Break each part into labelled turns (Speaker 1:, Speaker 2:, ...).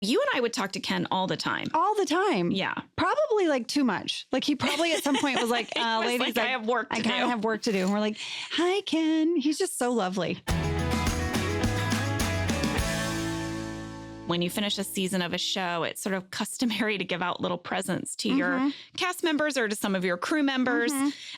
Speaker 1: You and I would talk to Ken all the time.
Speaker 2: All the time.
Speaker 1: Yeah.
Speaker 2: Probably like too much. Like he probably at some point was like, ladies,
Speaker 1: I have work to do.
Speaker 2: I kind of have work to do. And we're like, hi, Ken. He's just so lovely.
Speaker 1: When you finish a season of a show, it's sort of customary to give out little presents to your cast members or to some of your crew members.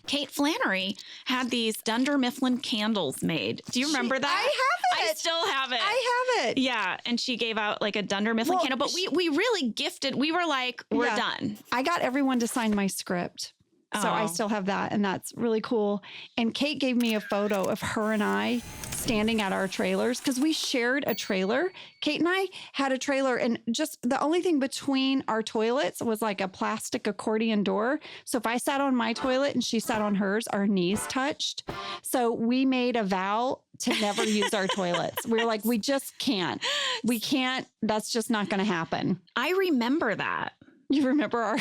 Speaker 1: Kate Flannery had these Dunder Mifflin candles made. Do you remember that?
Speaker 2: I have it.
Speaker 1: I still have it.
Speaker 2: I have it.
Speaker 1: Yeah. And she gave out like a Dunder Mifflin candle. But we really gifted. We were like, we're done.
Speaker 2: I got everyone to sign my script. So I still have that, and that's really cool. And Kate gave me a photo of her and I standing at our trailers because we shared a trailer. Kate and I had a trailer, and just the only thing between our toilets was like a plastic accordion door. So if I sat on my toilet and she sat on hers, our knees touched. So we made a vow to never use our toilets. We were like, we just can't. We can't. That's just not going to happen.
Speaker 1: I remember that.
Speaker 2: You remember our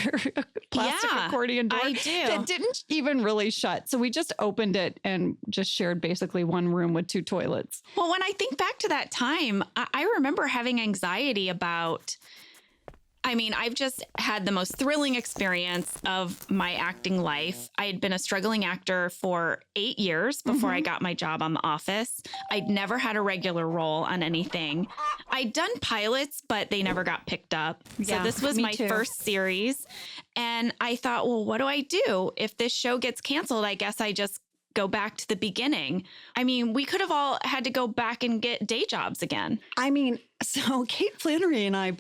Speaker 2: plastic accordion door?
Speaker 1: I do.
Speaker 2: It didn't even really shut. So we just opened it and just shared basically one room with 2 toilets.
Speaker 1: Well, when I think back to that time, I remember having anxiety about, I've just had the most thrilling experience of my acting life. I had been a struggling actor for 8 years before I got my job on The Office. I'd never had a regular role on anything. I'd done pilots, but they never got picked up. So this was my first series. And I thought, well, what do I do? If this show gets canceled, I guess I just go back to the beginning. We could have all had to go back and get day jobs again.
Speaker 2: So Kate Flannery and I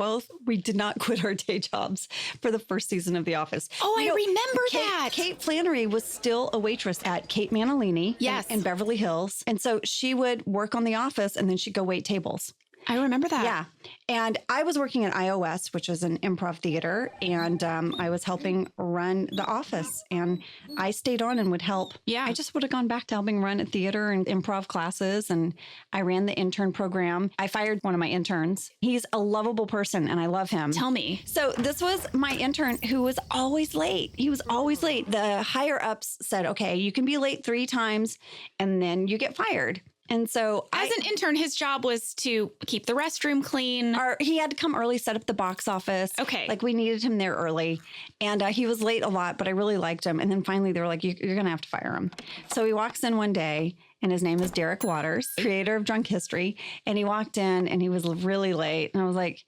Speaker 2: we did not quit our day jobs for the first season of The Office.
Speaker 1: Oh, I remember that.
Speaker 2: Kate Flannery was still a waitress at Kate Manalini in Beverly Hills. And so she would work on The Office and then she'd go wait tables.
Speaker 1: I remember that.
Speaker 2: Yeah. And I was working at iOS, which was an improv theater, and I was helping run The Office. And I stayed on and would help.
Speaker 1: Yeah.
Speaker 2: I just would have gone back to helping run a theater and improv classes, and I ran the intern program. I fired one of my interns. He's a lovable person, and I love him.
Speaker 1: Tell me.
Speaker 2: So this was my intern who was always late. He was always late. The higher ups said, okay, you can be late 3 times, and then you get fired. And so
Speaker 1: as an intern, his job was to keep the restroom clean.
Speaker 2: He had to come early, set up the box office.
Speaker 1: Okay.
Speaker 2: Like we needed him there early. And he was late a lot, but I really liked him. And then finally they were like, you're going to have to fire him. So he walks in one day and his name is Derek Waters, creator of Drunk History. And he walked in and he was really late. And I was like,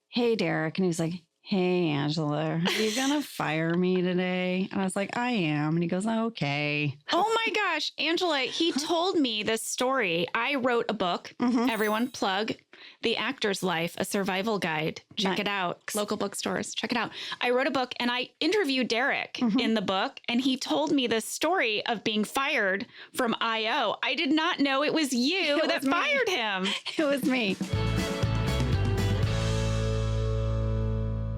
Speaker 2: hey, Derek. And he was like, hey, Angela, are you going to fire me today? And I was like, I am. And he goes, okay.
Speaker 1: Oh my gosh, Angela, he told me this story. I wrote a book. Everyone plug The Actor's Life, a Survival Guide. Check it out. Local bookstores. Check it out. I wrote a book and I interviewed Derek in the book. And he told me this story of being fired from IO. I did not know it was you that fired him.
Speaker 2: It was me.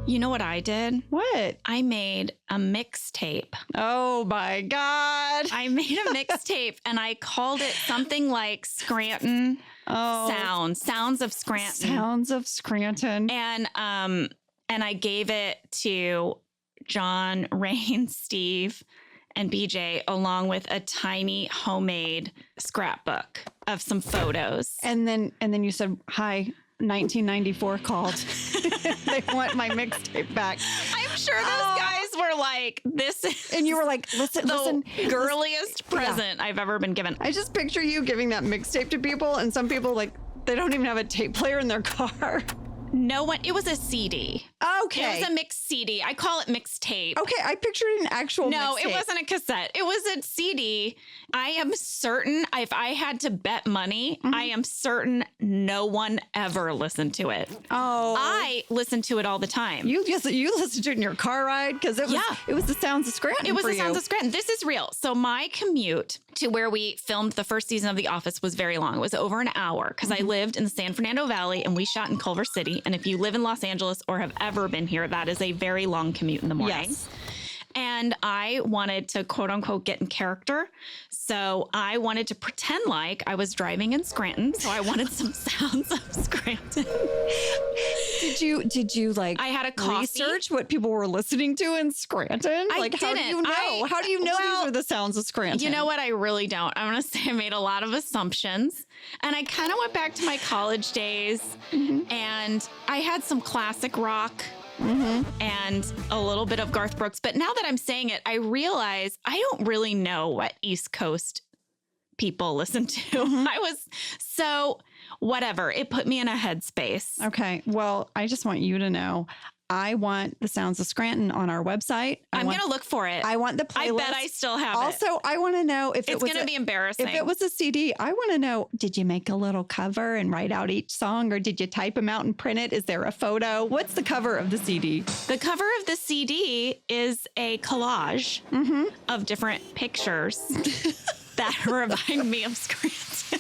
Speaker 1: You know what I did?
Speaker 2: What?
Speaker 1: I made a mixtape.
Speaker 2: Oh my God.
Speaker 1: I made a mixtape and I called it something like Scranton Sounds of Scranton.
Speaker 2: Sounds of Scranton.
Speaker 1: And I gave it to John, Rain, Steve, and BJ, along with a tiny homemade scrapbook of some photos.
Speaker 2: And then you said, hi, 1994 called. They want my mixtape back.
Speaker 1: I'm sure those guys were like, this is...
Speaker 2: And you were like, listen,
Speaker 1: girliest present I've ever been given.
Speaker 2: I just picture you giving that mixtape to people, and some people, like, they don't even have a tape player in their car.
Speaker 1: No one, it was a CD.
Speaker 2: Okay.
Speaker 1: It was a mixed CD. I call it mixtape.
Speaker 2: Okay, I pictured an actual
Speaker 1: No,
Speaker 2: mixtape.
Speaker 1: it wasn't a cassette. It was a CD. I am certain, if I had to bet money, I am certain no one ever listened to it.
Speaker 2: Oh.
Speaker 1: I listened to it all the time.
Speaker 2: You listened to it in your car ride? Because it was the Sounds of Scranton.
Speaker 1: It was the Sounds of Scranton. This is real. So my commute to where we filmed the first season of The Office was very long. It was over an hour because I lived in the San Fernando Valley and we shot in Culver City. And if you live in Los Angeles or have ever been here, that is a very long commute in the morning.
Speaker 2: Yes.
Speaker 1: And I wanted to quote unquote get in character. So I wanted to pretend like I was driving in Scranton. So I wanted some sounds of Scranton.
Speaker 2: Did you like
Speaker 1: I had a coffee.
Speaker 2: research what people were listening to in Scranton?
Speaker 1: I
Speaker 2: Like, how do
Speaker 1: didn't.
Speaker 2: you know? How do you know
Speaker 1: Well,
Speaker 2: these are the sounds of Scranton?
Speaker 1: You know what? I really don't. I'm going to say I made a lot of assumptions. And I kind of went back to my college days and I had some classic rock and a little bit of Garth Brooks. But now that I'm saying it, I realize I don't really know what East Coast people listen to. I was so whatever. It put me in a headspace.
Speaker 2: Okay. Well, I just want you to know, I want the sounds of Scranton on our website.
Speaker 1: I'm going to look for it.
Speaker 2: I want the playlist.
Speaker 1: I bet I still have it.
Speaker 2: Also, I want to know if
Speaker 1: it's going to be embarrassing.
Speaker 2: If it was a CD, I want to know, did you make a little cover and write out each song, or did you type them out and print it? Is there a photo? What's the cover of the CD?
Speaker 1: The cover of the CD is a collage of different pictures that remind me of Scranton.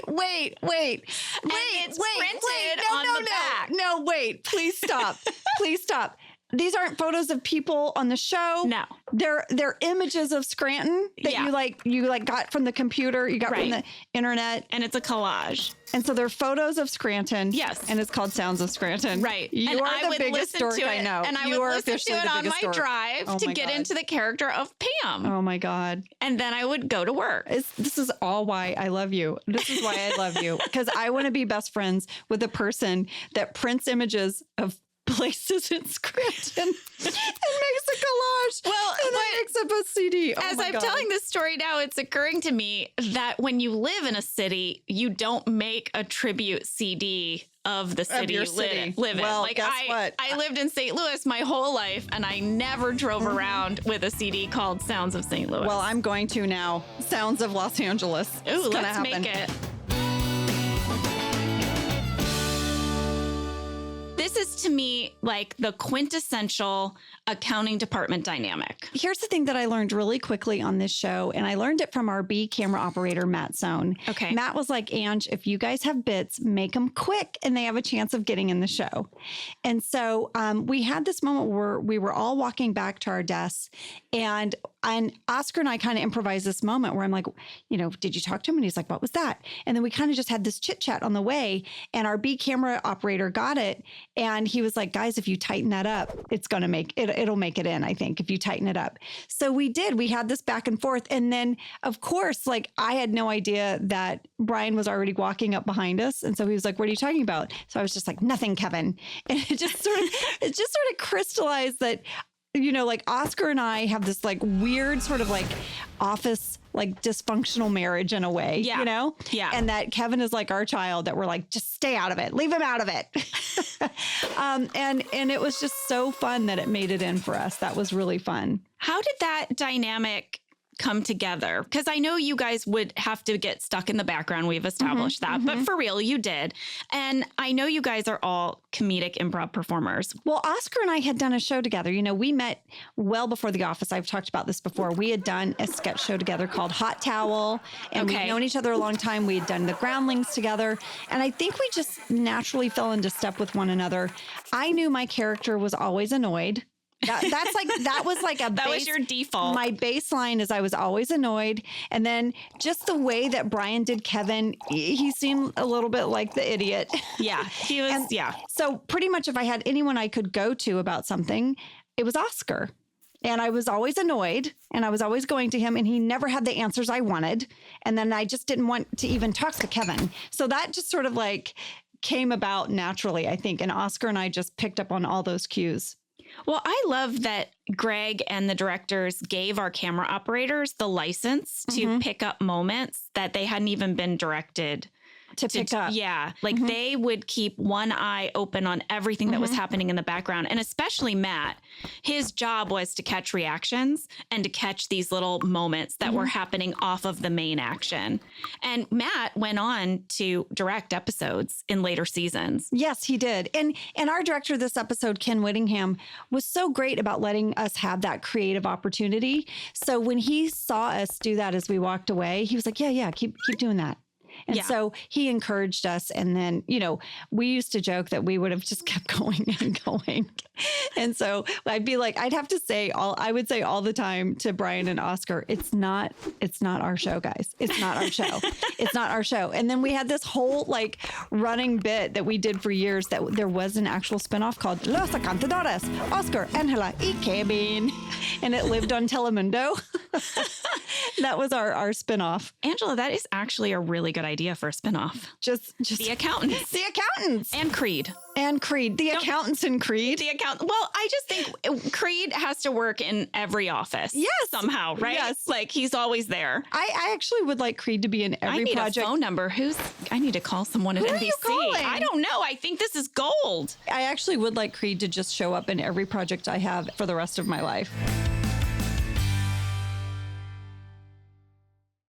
Speaker 2: Wait.
Speaker 1: It's printed on the back.
Speaker 2: No, wait. Please stop. Please stop. These aren't photos of people on the show.
Speaker 1: No.
Speaker 2: They're images of Scranton that you got from the computer, you got from the internet.
Speaker 1: And it's a collage.
Speaker 2: And so they're photos of Scranton.
Speaker 1: Yes.
Speaker 2: And it's called Sounds of Scranton.
Speaker 1: Right.
Speaker 2: You
Speaker 1: and
Speaker 2: are the biggest dork I know.
Speaker 1: And I
Speaker 2: you
Speaker 1: would
Speaker 2: are
Speaker 1: listen to it on my
Speaker 2: dork.
Speaker 1: drive to get into the character of Pam.
Speaker 2: Oh my God.
Speaker 1: And then I would go to work.
Speaker 2: This is all why I love you. This is why I love you. Because I want to be best friends with a person that prints images of places in Scranton and makes a collage.
Speaker 1: Well,
Speaker 2: and then makes up a CD. Oh
Speaker 1: as
Speaker 2: my
Speaker 1: I'm
Speaker 2: God.
Speaker 1: telling this story now, it's occurring to me that when you live in a city, you don't make a tribute CD of the city you live in.
Speaker 2: Well,
Speaker 1: like
Speaker 2: guess what?
Speaker 1: I lived in St. Louis my whole life, and I never drove around with a CD called Sounds of St. Louis.
Speaker 2: Well, I'm going to now. Sounds of Los Angeles.
Speaker 1: Ooh, let's make it. This is to me like the quintessential accounting department dynamic.
Speaker 2: Here's the thing that I learned really quickly on this show, and I learned it from our B camera operator, Matt Zone.
Speaker 1: Okay.
Speaker 2: Matt was like, Ange, if you guys have bits, make them quick and they have a chance of getting in the show. And so we had this moment where we were all walking back to our desks, and Oscar and I kind of improvised this moment where I'm like, did you talk to him? And he's like, what was that? And then we kind of just had this chit chat on the way, and our B camera operator got it. And he was like, guys, if you tighten that up, it's going to make it, it'll make it in, I think, if you tighten it up. So we did. We had this back and forth. And then, of course, like I had no idea that Brian was already walking up behind us. And so he was like, what are you talking about? So I was just like, nothing, Kevin. And it just sort of crystallized that, like Oscar and I have this like weird sort of like office, like dysfunctional marriage in a way,
Speaker 1: Yeah.
Speaker 2: And that Kevin is like our child that we're like, just stay out of it. Leave him out of it. And it was just so fun that it made it in for us. That was really fun.
Speaker 1: How did that dynamic come together? Because I know you guys would have to get stuck in the background. We've established that. But for real, you did. And I know you guys are all comedic improv performers.
Speaker 2: Well, Oscar and I had done a show together. We met well before The Office. I've talked about this before. We had done a sketch show together called Hot Towel. And we'd known each other a long time. We had done The Groundlings together. And I think we just naturally fell into step with one another. I knew my character was always annoyed. That was
Speaker 1: your default.
Speaker 2: My baseline is I was always annoyed. And then just the way that Brian did Kevin, he seemed a little bit like the idiot.
Speaker 1: Yeah, he was.
Speaker 2: So pretty much if I had anyone I could go to about something, it was Oscar. And I was always annoyed, and I was always going to him, and he never had the answers I wanted. And then I just didn't want to even talk to Kevin. So that just sort of like came about naturally, I think. And Oscar and I just picked up on all those cues.
Speaker 1: Well, I love that Greg and the directors gave our camera operators the license to pick up moments that they hadn't even been directed
Speaker 2: to pick up.
Speaker 1: Yeah. Like they would keep one eye open on everything that was happening in the background. And especially Matt, his job was to catch reactions and to catch these little moments that were happening off of the main action. And Matt went on to direct episodes in later seasons.
Speaker 2: Yes, he did. And our director this episode, Ken Whittingham, was so great about letting us have that creative opportunity. So when he saw us do that as we walked away, he was like, yeah, keep doing that. And
Speaker 1: Yeah.
Speaker 2: so he encouraged us. And then, we used to joke that we would have just kept going and going. And so I'd have to say I would say all the time to Brian and Oscar, it's not our show, guys. It's not our show. It's not our show. And then we had this whole running bit that we did for years that there was an actual spinoff called Los Cantadores, Oscar, Angela, y Kevin. And it lived on Telemundo. That was our spinoff.
Speaker 1: Angela, that is actually a really good idea for a spinoff.
Speaker 2: Just
Speaker 1: The Accountants.
Speaker 2: The Accountants.
Speaker 1: And Creed.
Speaker 2: And Creed. The Accountants and Creed.
Speaker 1: Well, I just think Creed has to work in every office.
Speaker 2: Yes.
Speaker 1: Somehow, right?
Speaker 2: Yes.
Speaker 1: He's always there.
Speaker 2: I actually would like Creed to be in every project.
Speaker 1: I need a phone number. I need to call someone at
Speaker 2: Who are
Speaker 1: NBC.
Speaker 2: you calling?
Speaker 1: I don't know. I think this is gold.
Speaker 2: I actually would like Creed to just show up in every project I have for the rest of my life.